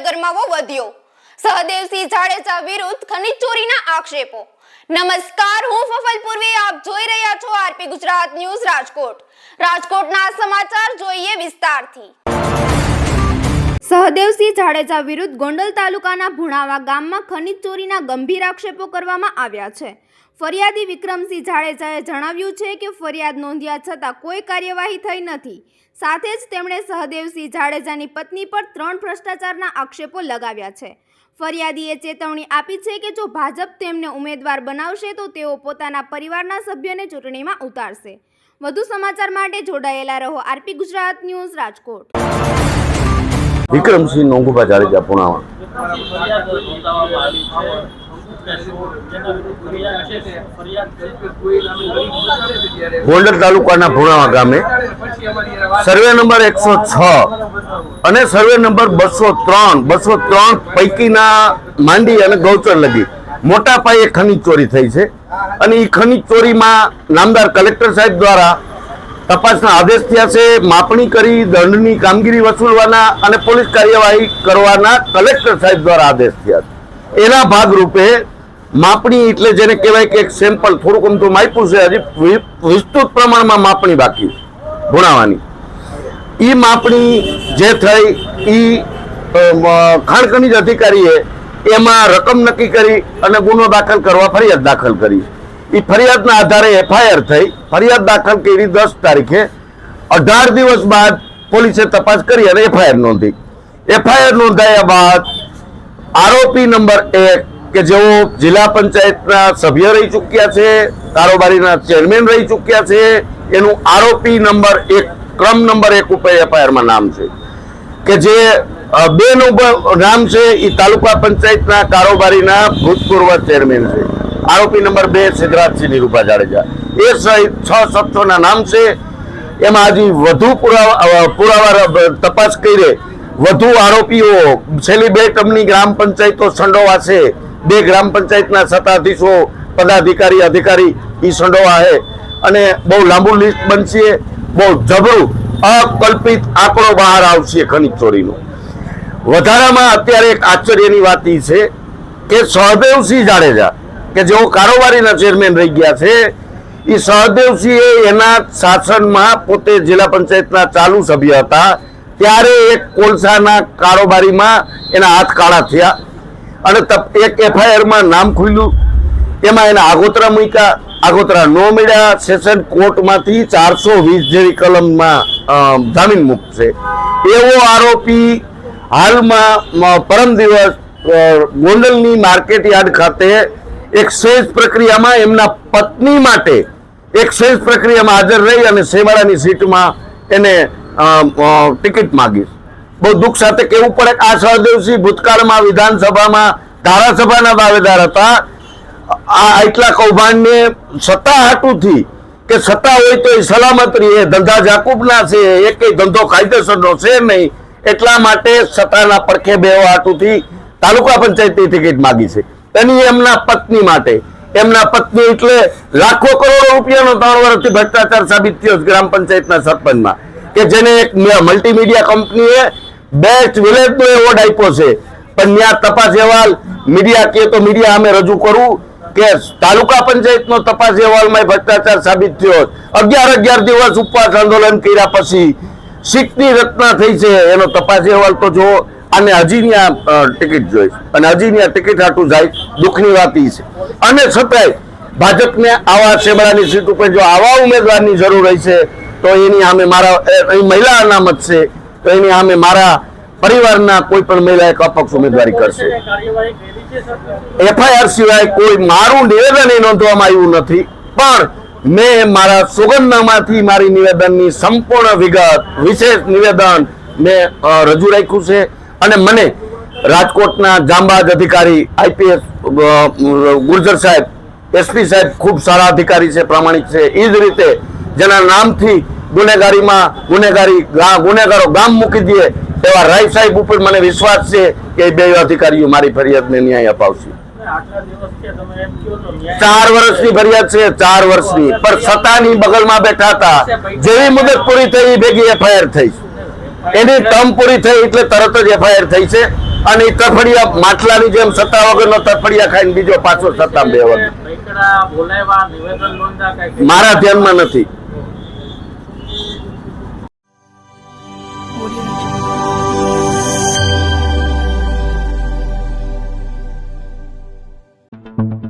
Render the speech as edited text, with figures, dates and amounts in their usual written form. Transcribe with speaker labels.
Speaker 1: ગરમાવો વધ્યો। સહદેવસિંહ જાડેજા વિરુદ્ધ ખનીજ ચોરીના આક્ષેપો। નમસ્કાર, હું ફફલ પૂર્વે, આપ જોઈ રહ્યા છો આરપી ગુજરાત ન્યૂઝ રાજકોટ। રાજકોટના સમાચાર જોઈએ વિસ્તારથી। સહદેવસિંહ જાડેજા વિરુદ્ધ ગોંડલ તાલુકાના ભુણાવા ગામમાં ખનીજ ચોરીના ગંભીર આક્ષેપો કરવામાં આવ્યા છે। ફરિયાદી વિક્રમસિંહ જાડેજાએ જણાવ્યું છે કે ફરિયાદ નોંધ્યા છતાં કોઈ કાર્યવાહી થઈ નથી। સાથે જ તેમણે સહદેવસિંહ જાડેજાની પત્ની પર 3 ભ્રષ્ટાચારના આક્ષેપો લગાવ્યા છે। ફરિયાદીએ ચેતવણી આપી છે કે જો ભાજપ તેમને ઉમેદવાર બનાવશે તો તેઓ પોતાના પરિવારના સભ્યને ચૂંટણીમાં ઉતારશે। વધુ સમાચાર માટે જોડાયેલા રહો આરપી ગુજરાત ન્યૂઝ રાજકોટ।
Speaker 2: વિક્રમસિંહ નોંગુભા જાડેજા પુણાવા। ગોંડલ તાલુકાના ભુણાવા ગામે સર્વે નંબર 106 અને સર્વે નંબર 203 પૈકીના માંડી અને ગૌચર લગી મોટા પાયે ખનીજ ચોરી થઈ છે અને એ ખનીજ ચોરીમાં નામદાર કલેક્ટર સાહેબ દ્વારા તપાસના આદેશ થયા છે। માપણી કરી દંડની કામગીરી વસૂલવાના અને પોલીસ કાર્યવાહી કરવાના કલેક્ટર સાહેબ દ્વારા આદેશ થયા છે। એના ભાગરૂપે માપણી એટલે જેને કહેવાય કે એક સેમ્પલ થોડુંક અમથું માપ્યું છે, હજી વિસ્તૃત પ્રમાણમાં માપણી બાકી ભુણાવાની। એ માપણી જે થઈ એ ખાણ ખનીજ અધિકારીએ એમાં રકમ નક્કી કરી અને ગુનો દાખલ કરવા ફરિયાદ દાખલ કરી। એ ફરિયાદના આધારે એફઆઈઆર થઈ। ફરિયાદ દાખલ કરી 10 તારીખે 18 દિવસ બાદ પોલીસે તપાસ કરી અને એફઆઈઆર નોંધી। એફઆઈઆર નોંધાયા બાદ આરોપી નંબર 1 કે જેઓ જિલ્લા પંચાયતના સભ્ય રહી ચૂક્યા છે, કારોબારીના ચેરમેન રહી ચૂક્યા છે, એનું આરોપી નંબર 1 ક્રમ નંબર 1 ઉપર એફઆઈઆરમાં નામ છે કે જે 2 નું નામ છે એ તાલુકા પંચાયતના કારોબારીના ભૂતપૂર્વ ચેરમેન છે। આરોપી નંબર 2 સિદ્ધરાજસિંહ નીરુભા જાડેજા એ સહિત 6 શખ્સોના નામ છે। એમાં હજી વધુ પુરાવા તપાસ કરી વધુ આરોપીઓ છેલ્લી 2 ટર્મની ગ્રામ પંચાયતો સંડોવા છે। 2 ગ્રામ પંચાયતના સત્તાધીશો પદાધિકારી અધિકારી એ સંડોવા છે અને બહુ લાંબુ લિસ્ટ બનશે। બહુ જબરું અકલ્પિત આંકડો બહાર આવશે ખનીજ ચોરીનો। વધારામાં અત્યારે એક આશ્ચર્યની વાત એ છે કે સહદેવસિંહ જાડેજા કે જેઓ કારોબારીના ચેરમેન રહી ગયા છે, એ સહદેવસિંહે એના શાસનમાં પોતે જિલ્લા પંચાયતના ચાલુ સભ્ય હતા ત્યારે એક કોલસાના કારોબારીમાં એના હાથ કાળા થયા અને એક એફઆઈઆરમાં નામ ખુલ્યું। એમાં એના આગોતરા મૂક્યા, આગોતરા ન મળ્યા। સેશન કોર્ટમાંથી 420 જેવી કલમમાં જામીન મુક્ત છે। એવો આરોપી હાલમાં પરમ દિવસ ગોંડલની માર્કેટ યાર્ડ ખાતે એક સહેજ પ્રક્રિયામાં એમના પત્ની માટે એક સહેજ પ્રક્રિયામાં હાજર રહી અને સેવાળાની સીટમાં એને ટિકિટ માંગી। બહુ દુઃખ સાથે કહેવું પડે કે આ સહદેવસિંહ ભૂતકાળમાં વિધાનસભામાં ધારાસભાના દાવેદાર હતા। આ એટલા કૌભાંડને સત્તા હાટુથી કે સત્તા હોય તો એ સલામત રહે, ધંધા જાકુબના છે, એ કઈ ધંધો કાયદેસરનો છે નહીં, એટલા માટે સત્તાના પડખે બેવા હાટુથી તાલુકા પંચાયતની ટિકિટ માંગી છે। એની એમના પત્ની માટે, એમના પત્ની એટલે લાખો કરોડો રૂપિયાનો 3 વર્ષથી ભ્રષ્ટાચાર સાબિત થયો ગ્રામ પંચાયતના સરપંચમાં કે જેને એક મલ્ટીમીડિયા કંપનીએ બેસ્ટ વિલેજનો એવોર્ડ આપ્યો છે, પણ ત્યાં તપાસ અહેવાલ મીડિયા કહે તો મીડિયા અમે રજૂ કરવું કે તાલુકા પંચાયતનો તપાસ અહેવાલમાં ભ્રષ્ટાચાર સાબિત થયો। 11 દિવસ ઉપવાસ આંદોલન કર્યા પછી સીટની રચના થઈ છે, એનો તપાસ અહેવાલ તો જો અને હજી ત્યાં ટિકિટ જોઈ અને હજી ત્યાં ટિકિટ હાટું જાય। દુઃખની વાત એ છે અને છતાંય ભાજપને આવા શેબડાની સીટ ઉપર જો આવા ઉમેદવારની જરૂર હોય છે તો એની સામે મારા મહિલા અનામત છે તો એની સામે મારા પરિવારના કોઈ પણ મહિલા એક અપક્ષ ઉમેદવારી કરશે। એફઆઈઆર સિવાય કોઈ મારું નિવેદન એ નોંધવામાં આવ્યું નથી, પણ મેં મારા સોગંદનામાથી મારી નિવેદનની સંપૂર્ણ વિગત વિશેષ નિવેદન મેં રજૂ રાખ્યું છે અને મને રાજકોટના જાંબાજ અધિકારી આઈપીએસ ગુર્જર સાહેબ, એસપી સાહેબ ખૂબ સારા અધિકારી છે, પ્રામાણિક છે। એ જ રીતે જેના નામથી ગુનેગારો ગામ મૂકી દે એવા રાય સાહેબ ઉપર મને વિશ્વાસ છે કે એ 2 અધિકારીઓ મારી ફરિયાદને ન્યાય અપાવશે। 4 વર્ષની ફરિયાદ છે, 4 વર્ષની, પણ સત્તાની બગલમાં બેઠા હતા। જેવી મુદત પૂરી થઈ ભેગી એફઆઈઆર થઈ, એની ટર્મ પૂરી થઈ એટલે તરત જ એફઆઈઆર થઈ છે અને ઈ તરફડિયા માટલાની જેમ સત્તા વગરનો તરફડિયા ખાઈને બીજો પાછો સત્તા બે વાગે. મારા ધ્યાનમાં નથી.
Speaker 3: Audio Jungle.